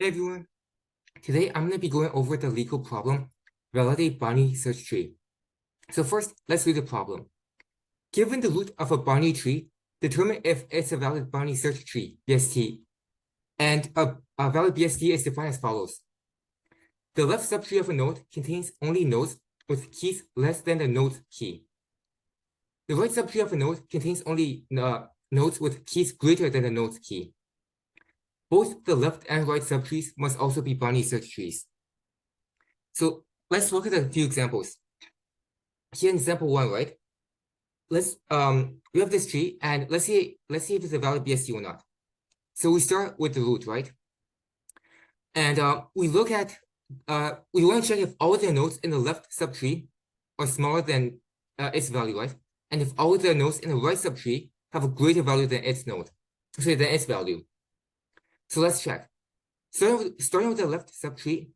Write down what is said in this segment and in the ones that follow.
Hey everyone, today I'm going to be going over the legal problem, validate binary search tree. So first, let's read the problem. Given the root of a binary tree, determine if it's a valid binary search tree, BST. And a valid BST is defined as follows. The left subtree of a node contains only nodes with keys less than the node's key. The right subtree of a node contains only nodes with keys greater than the node's key. Both the left and right subtrees must also be binary search trees. So let's look at a few examples. Here in example 1, right? Let's we have this tree, and let's see if it's a valid BST or not. So we start with the root, right? And we look at we want to check if all the nodes in the left subtree are smaller than its value, right? And if all the nodes in the right subtree have a greater value than its node, so than its value. So let's check. Starting with the left subtree,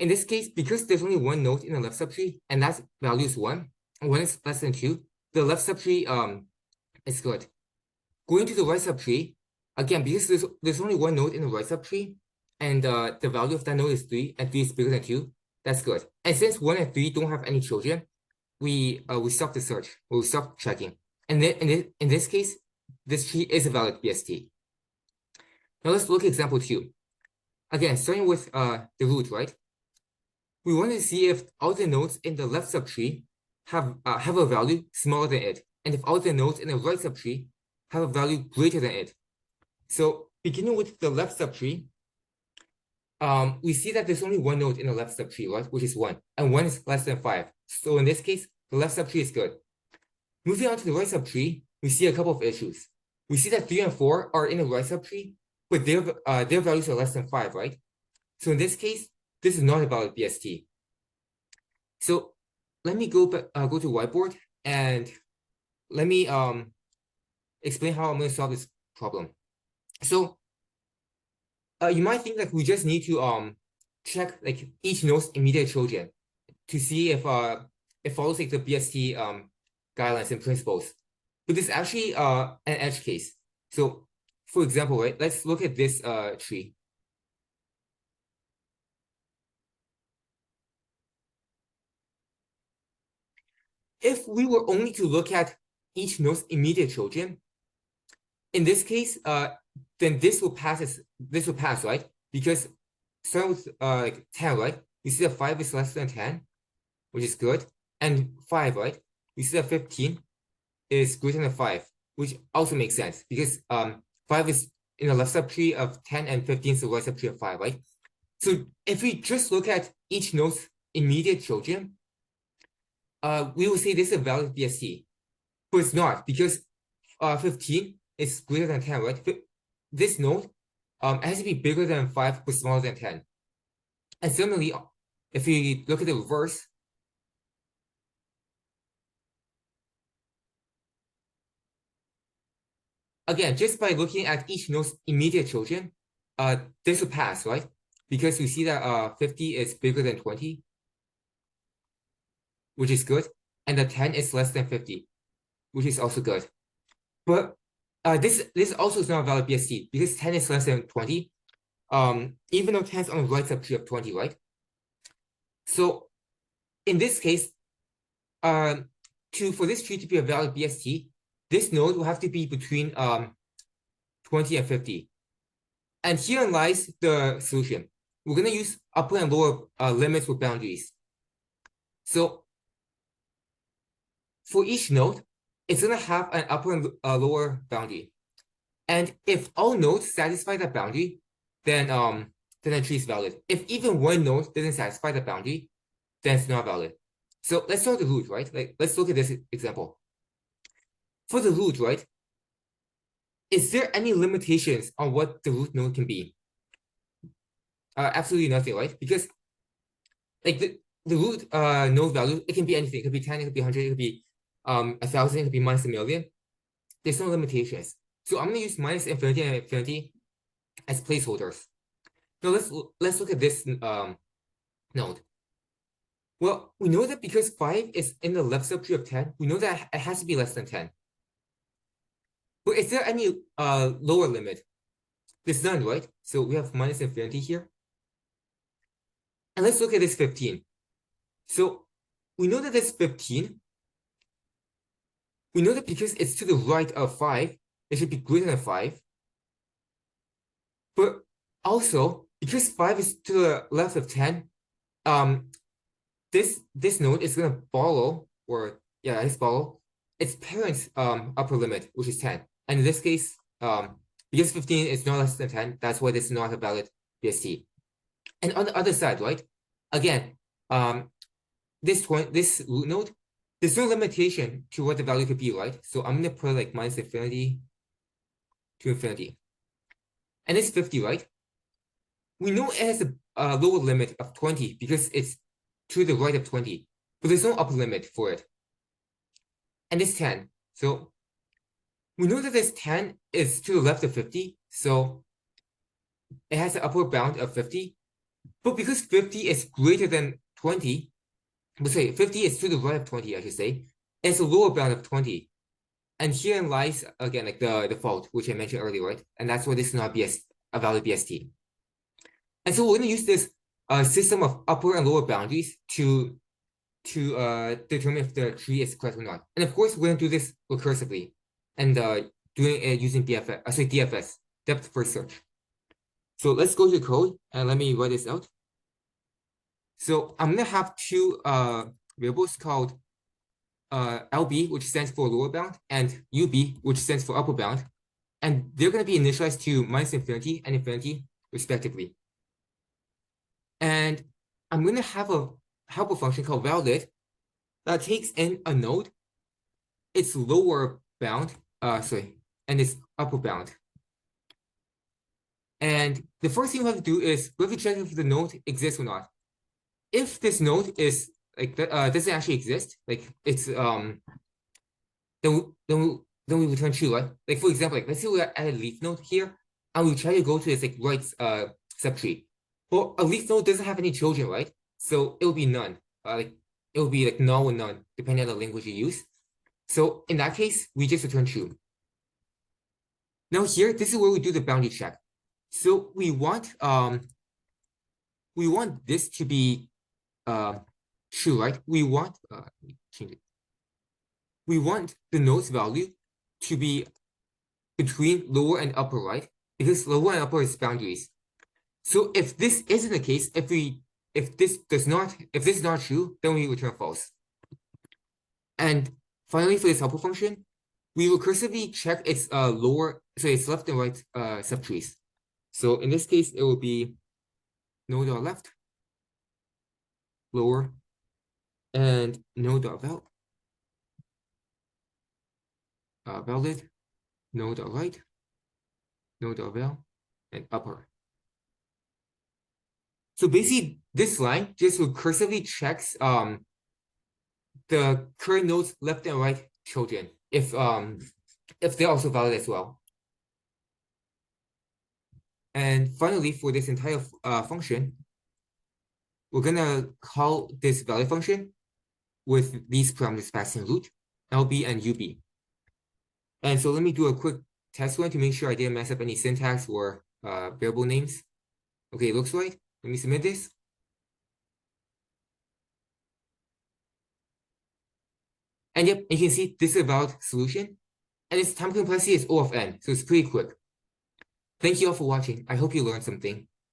in this case, because there's only one node in the left subtree, and that value is 1, and 1 is less than 2, the left subtree is good. Going to the right subtree, again, because there's only one node in the right subtree, and the value of that node is 3, and 3 is bigger than 2, that's good. And since 1 and 3 don't have any children, we stop the search, we stop checking. And then in this case, this tree is a valid BST. Now let's look at example 2. Again, starting with the root, right? We want to see if all the nodes in the left subtree have a value smaller than it, and if all the nodes in the right subtree have a value greater than it. So beginning with the left subtree, we see that there's only one node in the left subtree, right, which is 1, and 1 is less than 5. So in this case, the left subtree is good. Moving on to the right subtree, we see a couple of issues. We see that 3 and 4 are in the right subtree, but their values are less than 5, right? So in this case, this is not a valid BST. So let me go to whiteboard and let me explain how I'm going to solve this problem. So you might think that we just need to check like each node's immediate children to see if it follows like the BST guidelines and principles. But this is actually an edge case. So for example, right, let's look at this tree. If we were only to look at each node's immediate children, in this case, then this will pass, right? Because starting with like 10, right? We see that 5 is less than 10, which is good. And 5, right? We see that 15 is greater than 5, which also makes sense because 5 is in the left subtree of 10 and 15 is the right subtree of 5, right? So if we just look at each node's immediate children, we will say this is a valid BST, but it's not because 15 is greater than 10, right? This node has to be bigger than 5 but smaller than 10. And similarly, if we look at the reverse, again, just by looking at each node's immediate children, this will pass, right? Because we see that 50 is bigger than 20, which is good, and the 10 is less than 50, which is also good. But this also is not a valid BST because 10 is less than 20, even though 10 is on the right subtree of 20, right? So in this case, for this tree to be a valid BST, this node will have to be between 20 and 50. And herein lies the solution. We're going to use upper and lower limits with boundaries. So for each node, it's going to have an upper and lower boundary. And if all nodes satisfy that boundary, then the tree is valid. If even one node doesn't satisfy the boundary, then it's not valid. So let's start with the root, right? Like, let's look at this example. For the root, right? Is there any limitations on what the root node can be? Absolutely nothing, right? Because like the root node value, it can be anything. It could be 10, it could be 100, it could be 1,000, it could be minus a million. There's no limitations. So I'm going to use minus infinity and infinity as placeholders. Now let's look at this node. Well, we know that because 5 is in the left subtree of 10, we know that it has to be less than 10. But is there any lower limit? There's none, right? So we have minus infinity here. And let's look at this 15. So we know that this 15, we know that because it's to the right of 5, it should be greater than 5. But also, because 5 is to the left of 10, this node is going to follow, it's follow its parent's upper limit, which is 10. And in this case, because 15 is no less than 10, that's why this is not a valid BST. And on the other side, right? Again, this root node, there's no limitation to what the value could be, right? So I'm gonna put like minus infinity to infinity. And it's 50, right? We know it has a lower limit of 20 because it's to the right of 20, but there's no upper limit for it. And it's 10. So we know that this 10 is to the left of 50, so it has an upper bound of 50. But because 50 is greater than 20, but say 50 is to the right of 20, I should say, it's a lower bound of 20. And herein lies, again, like the fault, which I mentioned earlier, right? And that's why this is not a valid BST. And so we're going to use this system of upper and lower boundaries to determine if the tree is correct or not. And of course, we're going to do this recursively and doing it using DFS, depth first search. So let's go to the code and let me write this out. So I'm going to have two variables called LB, which stands for lower bound, and UB, which stands for upper bound. And they're going to be initialized to minus infinity and infinity, respectively. And I'm going to have a helper function called valid that takes in a node, its lower bound, and its upper bound. And the first thing we have to do is we have to check if the node exists or not. If this node is like doesn't actually exist, like it's then we return true, right? Like for example, like let's say we add a leaf node here, and we try to go to this like right subtree. Well, a leaf node doesn't have any children, right? So it will be none. Like it will be like null or none, depending on the language you use. So in that case, we just return true. Now here, this is where we do the boundary check. So we want this to be true, right? We want change it. We want the node's value to be between lower and upper, right? Because lower and upper is boundaries. So if this isn't the case, if this is not true, then we return false. And finally, for this helper function, we recursively check its its left and right subtrees. So in this case, it will be node.left, lower, and node.val, valid, node.right, node.val, and upper. So basically, this line just recursively checks the current node's left and right children if they're also valid as well. And finally, for this entire function, we're gonna call this valid function with these parameters passed in root, LB and UB. And so let me do a quick test run to make sure I didn't mess up any syntax or variable names. Okay, it looks right. Let me submit this. And yep, you can see this is a valid solution. And its time complexity is O of n, so it's pretty quick. Thank you all for watching. I hope you learned something.